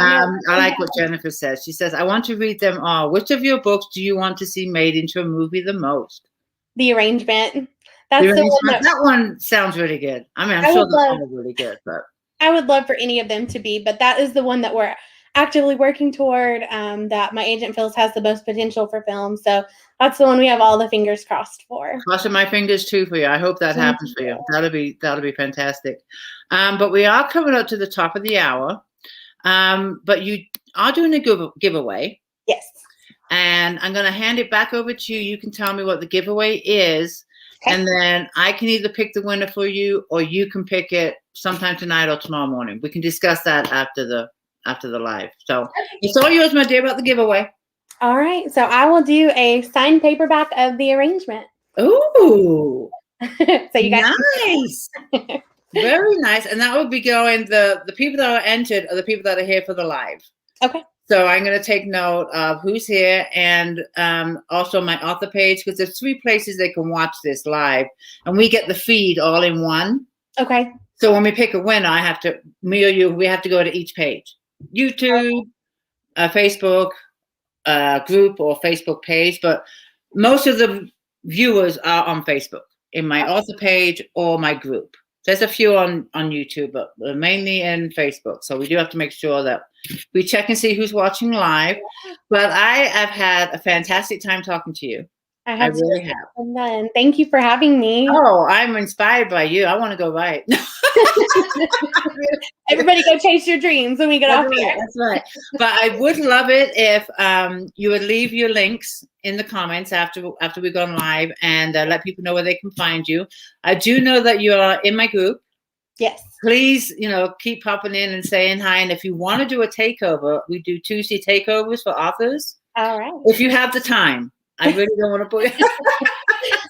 I like what Jennifer says. She says, I want to read them all. Which of your books do you want to see made into a movie the most? The Arrangement. That's the one that one sounds really good. I mean, I'm sure that one is really good, but I would love for any of them to be, but that is the one that we're actively working toward, that my agent feels has the most potential for film. So that's the one we have all the fingers crossed for. Crossing my fingers too for you. I hope that happens for you. That'll be fantastic. But we are coming up to the top of the hour. But you are doing a giveaway. Yes. And I'm going to hand it back over to you. You can tell me what the giveaway is. Okay. And then I can either pick the winner for you, or you can pick it sometime tonight or tomorrow morning. We can discuss that after the live. So it's all yours, my dear, about the giveaway. All right. So I will do a signed paperback of The Arrangement. Ooh. So you guys nice. Very nice. And that will be going, the people that are entered are the people that are here for the live. Okay. So I'm going to take note of who's here, and also my author page, because there's 3 places they can watch this live, and we get the feed all in one. Okay. So when we pick a winner, me or you, we have to go to each page. YouTube, Facebook group or Facebook page, but most of the viewers are on Facebook, in my author page or my group. There's a few on YouTube, but mainly in Facebook. So we do have to make sure that we check and see who's watching live. But I have had a fantastic time talking to you. I really have. And then thank you for having me. Oh, I'm inspired by you. I want to go write. Everybody go chase your dreams when we get off here. That's right. But I would love it if you would leave your links in the comments after we've gone live, and let people know where they can find you. I do know that you are in my group. Yes. Please, keep popping in and saying hi. And if you want to do a takeover, we do Tuesday takeovers for authors. All right. If you have the time. I really don't want to put it.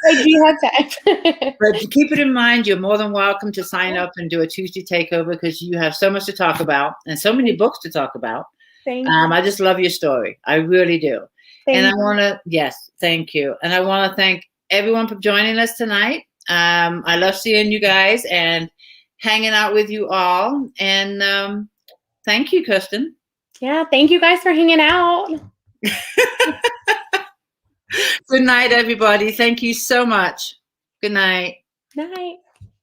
I do have time. But keep it in mind, you're more than welcome to sign up and do a Tuesday takeover because you have so much to talk about and so many books to talk about. Thank you. I just love your story. I really do. And I want to, yes, thank you. And I want to thank everyone for joining us tonight. I love seeing you guys and hanging out with you all. And thank you, Kiersten. Yeah, thank you guys for hanging out. Good night, everybody. Thank you so much. Good night. Night.